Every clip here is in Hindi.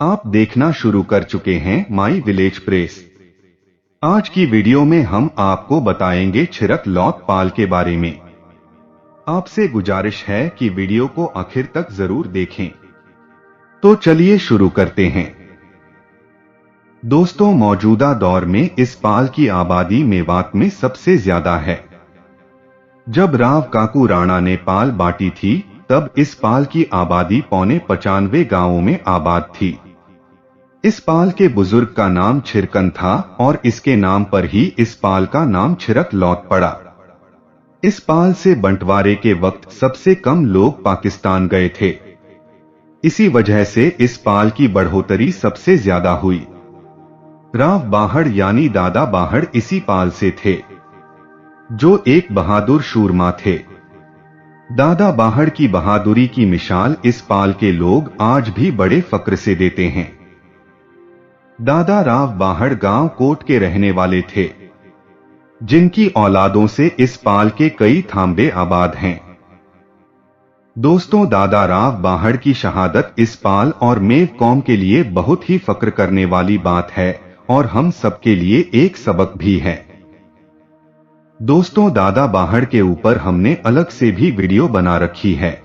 आप देखना शुरू कर चुके हैं माई विलेज प्रेस। आज की वीडियो में हम आपको बताएंगे छिरक लौत पाल के बारे में। आपसे गुजारिश है कि वीडियो को आखिर तक जरूर देखें। तो चलिए शुरू करते हैं। दोस्तों, मौजूदा दौर में इस पाल की आबादी मेवात में सबसे ज्यादा है। जब राव काकू राणा ने पाल बांटी थी, तब इस पाल की आबादी 95 गांवों में आबाद थी। इस पाल के बुजुर्ग का नाम छिरकन था और इसके नाम पर ही इस पाल का नाम छिरक लौत पड़ा। इस पाल से बंटवारे के वक्त सबसे कम लोग पाकिस्तान गए थे। इसी वजह से इस पाल की बढ़ोतरी सबसे ज्यादा हुई। राव बाहड़ यानी दादा बाहड़ इसी पाल से थे, जो एक बहादुर शूरमा थे। दादा बाहड़ की बहादुरी की मिसाल इस पाल के लोग आज भी बड़े फक्र से देते हैं। दादा राव बाहड़ गांव कोट के रहने वाले थे, जिनकी औलादों से इस पाल के कई थांबे आबाद हैं। दोस्तों, दादा राव बाहड़ की शहादत इस पाल और मेव कौम के लिए बहुत ही फक्र करने वाली बात है और हम सबके लिए एक सबक भी है। दोस्तों, दादा बाहड़ के ऊपर हमने अलग से भी वीडियो बना रखी है।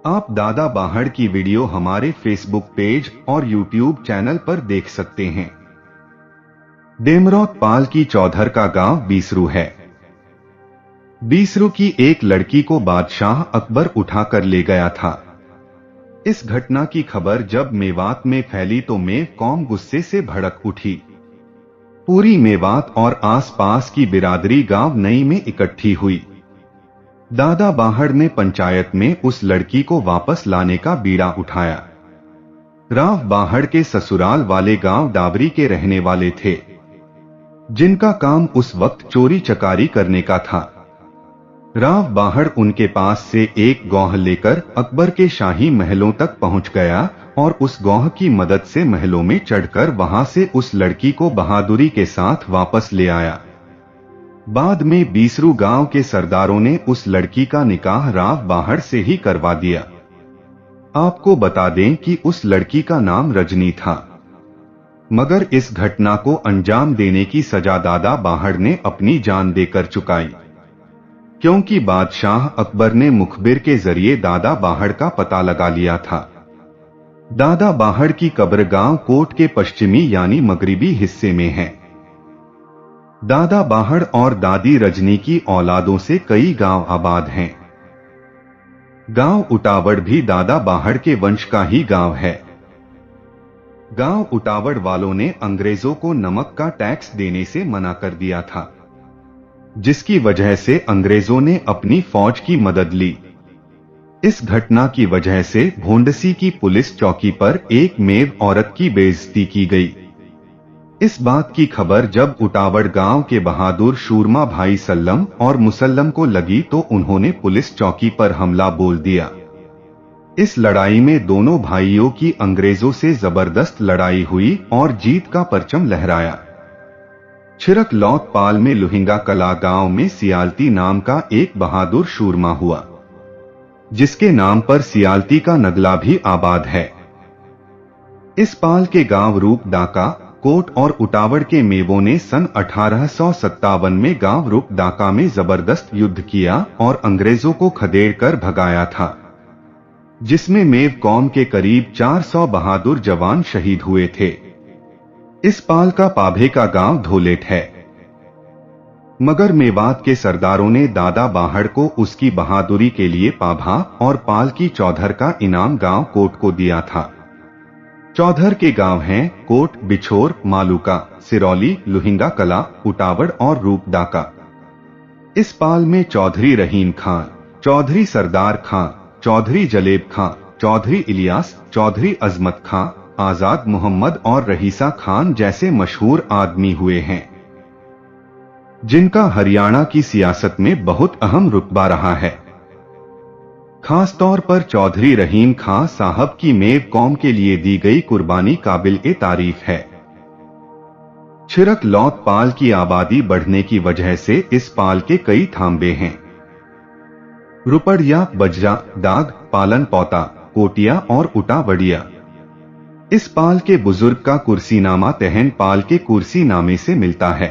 आप दादा बाहड़ की वीडियो हमारे फेसबुक पेज और यूट्यूब चैनल पर देख सकते हैं। डेमरौत पाल की चौधर का गांव बीसरू है। बीसरू की एक लड़की को बादशाह अकबर उठाकर ले गया था। इस घटना की खबर जब मेवात में फैली तो मेव कौम गुस्से से भड़क उठी। पूरी मेवात और आसपास की बिरादरी गांव नई में इकट्ठी हुई। दादा बाहड़ ने पंचायत में उस लड़की को वापस लाने का बीड़ा उठाया। राव बाहड़ के ससुराल वाले गांव डाबरी के रहने वाले थे, जिनका काम उस वक्त चोरी चकारी करने का था। राव बाहड़ उनके पास से एक गौह लेकर अकबर के शाही महलों तक पहुंच गया और उस गौह की मदद से महलों में चढ़कर वहां से उस लड़की को बहादुरी के साथ वापस ले आया। बाद में बीसरू गांव के सरदारों ने उस लड़की का निकाह राव बाहड़ से ही करवा दिया। आपको बता दें कि उस लड़की का नाम रजनी था, मगर इस घटना को अंजाम देने की सजा दादा बाहड़ ने अपनी जान देकर चुकाई, क्योंकि बादशाह अकबर ने मुखबिर के जरिए दादा बाहड़ का पता लगा लिया था। दादा बाहड़ की कब्र गांव कोट के पश्चिमी यानी मगरिबी हिस्से में है। दादा बाहड़ और दादी रजनी की औलादों से कई गांव आबाद हैं। गांव उटावड़ भी दादा बाहड़ के वंश का ही गांव है। गांव उटावड़ वालों ने अंग्रेजों को नमक का टैक्स देने से मना कर दिया था, जिसकी वजह से अंग्रेजों ने अपनी फौज की मदद ली। इस घटना की वजह से भोंडसी की पुलिस चौकी पर एक मेव औरत की बेइज्जती की गई। इस बात की खबर जब उटावड़ गांव के बहादुर शूरमा भाई सल्लम और मुसल्लम को लगी तो उन्होंने पुलिस चौकी पर हमला बोल दिया। इस लड़ाई में दोनों भाइयों की अंग्रेजों से जबरदस्त लड़ाई हुई और जीत का परचम लहराया। छिरक लौत पाल में लुहिंगा कला गांव में सियालती नाम का एक बहादुर शूरमा हुआ, जिसके नाम पर सियालती का नगला भी आबाद है। इस पाल के गांव रूप डाका, कोट और उटावड़ के मेवों ने सन 1857 में गांव रूप डाका में जबरदस्त युद्ध किया और अंग्रेजों को खदेड़कर भगाया था, जिसमें मेव कौम के करीब 400 बहादुर जवान शहीद हुए थे। इस पाल का पाभे का गांव धोलेट है, मगर मेवात के सरदारों ने दादा बाहड़ को उसकी बहादुरी के लिए पाभा और पाल की चौधर का इनाम गांव कोट को दिया था। चौधर के गांव हैं कोट, बिछोर, मालूका, सिरौली, लुहिंगा कला, उटावड़ और रूप डाका। इस पाल में चौधरी रहीम खां, चौधरी सरदार खां, चौधरी जलेब खां, चौधरी इलियास, चौधरी अजमत खां, आजाद मोहम्मद और रहीसा खान जैसे मशहूर आदमी हुए हैं, जिनका हरियाणा की सियासत में बहुत अहम रुतबा रहा है। खास तौर पर चौधरी रहीम खां साहब की मेव कौम के लिए दी गई कुर्बानी काबिल-ए-तारीफ है। छिरक लौत पाल की आबादी बढ़ने की वजह से इस पाल के कई थांबे हैं। रुपड़िया, बजरा, दाग, पालन पौता, कोटिया और उटावड़िया। इस पाल के बुजुर्ग का कुर्सीनामा तहन पाल के कुर्सीनामे से मिलता है।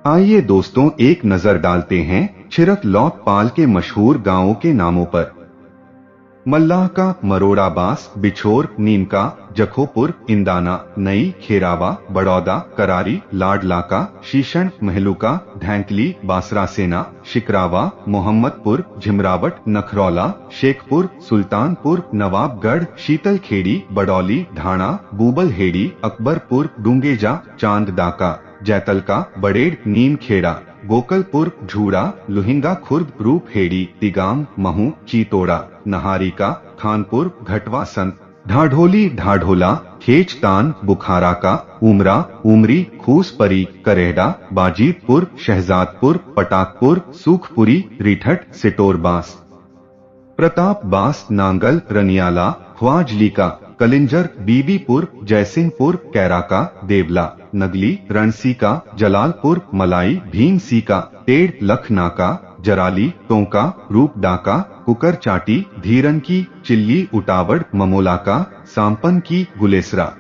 आइए दोस्तों एक नजर डालते हैं छिरक लौट पाल के मशहूर गांवों के नामों पर। मल्लाह का, मरोड़ा बास, बिछोर, नीमका, जखोपुर, इंदाना, नई, खेरावा, बड़ौदा, करारी, लाडलाका, शीशण, महलुका, ढैंकली, बासरासेना, शिकरावा, मोहम्मदपुर, झिमरावट, नखरौला, शेखपुर, सुल्तानपुर, नवाबगढ़, शीतलखेड़ी, बडौली, ढाणा, बूबलहेड़ी, अकबरपुर, डूंगेजा, चांददाका, जैतलका, बड़ेड़, नीमखेड़ा, गोकलपुर, झूड़ा, लुहिंगा खुर्द, रूपहेड़ी, तिगाम, महू, चीतोड़ा, नहारिका, खानपुर, घटवा संत, ढाढोली, ढाढोला, खेचतान, बुखारा का, उमरा, उमरी, खूसपरी, करेहड़ा, बाजीतपुर, शहजादपुर, पटाकपुर, सूखपुरी, रिठट, सिटोरबास, प्रताप बास, नांगल, रनियाला, ख्वाजलीका, कलिंजर, बीबीपुर, जयसिंहपुर, कैराका, देवला, नगली, रणसीका, जलालपुर, मलाई, भीमसीका, टेढ़, लखनाका, जराली, टोंका, रूपडाका, कुकरचाटी, धीरन की, चिल्ली, उटावड़, ममोलाका, सांपन की, गुलेसरा,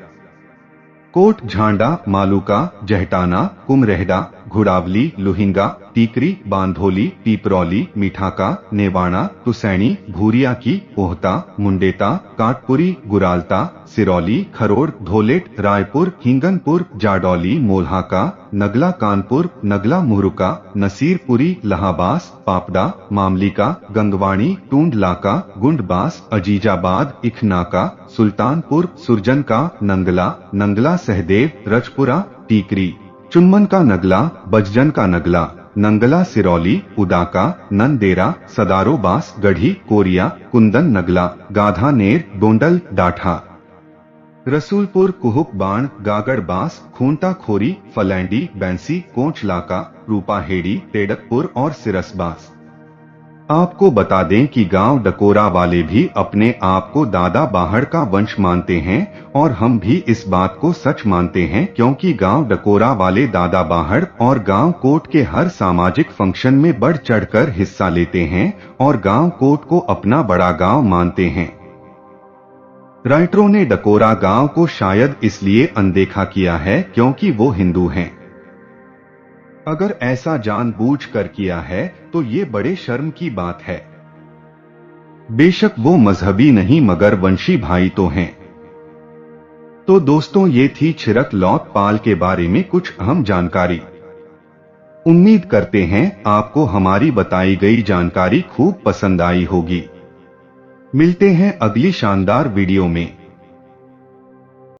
कोट झांडा, मालूका, जहटाना, कुमरेहड़ा, घुड़ावली, लुहिंगा, टीकरी, बांधोली, पीपरौली, मिठाका, नेवाड़ा, तुसैनी, भूरिया की, ओहता, मुंडेता, काटपुरी, गुरालता, सिरौली, खरोड़, धोलेट, रायपुर, हिंगनपुर, जाडौली, मोल्हाका, नगला कानपुर, नगला मुहरुका, नसीरपुरी, लहाबास, पापड़ा, मामलिका, गंगवाणी, टूंडलाका, गुंडबास, अजीजाबाद, इखनाका, सुल्तानपुर, सुरजनका, नंगला, नंगला सहदेव, रजपुरा, टीकरी, चुनमन का नगला, बजजन का नगला, नंगला, सिरौली, उदाका, नंदेरा, सदारोबास, गढ़ी, कोरिया, कुंदन, नगला, गाधानेर, गोंडल, डाठा, रसूलपुर, कुहुक, बाण, गागड़बास, खूंटा खोरी, फलैंडी, बैंसी, कोंचलाका, रूपाहेड़ी, टेडकपुर और सिरसबास। आपको बता दें कि गांव डकोरा वाले भी अपने आप को दादा बाहड़ का वंश मानते हैं और हम भी इस बात को सच मानते हैं, क्योंकि गांव डकोरा वाले दादा बाहड़ और गांव कोट के हर सामाजिक फंक्शन में बढ़ चढ़कर हिस्सा लेते हैं और गांव कोट को अपना बड़ा गांव मानते हैं। राइटरों ने डकोरा गांव को शायद इसलिए अनदेखा किया है क्योंकि वो हिंदू हैं। अगर ऐसा जानबूझकर किया है तो ये बड़े शर्म की बात है। बेशक वो मजहबी नहीं मगर वंशी भाई तो हैं। तो दोस्तों ये थी छिरक लौट पाल के बारे में कुछ अहम जानकारी। उम्मीद करते हैं आपको हमारी बताई गई जानकारी खूब पसंद आई होगी। मिलते हैं अगली शानदार वीडियो में।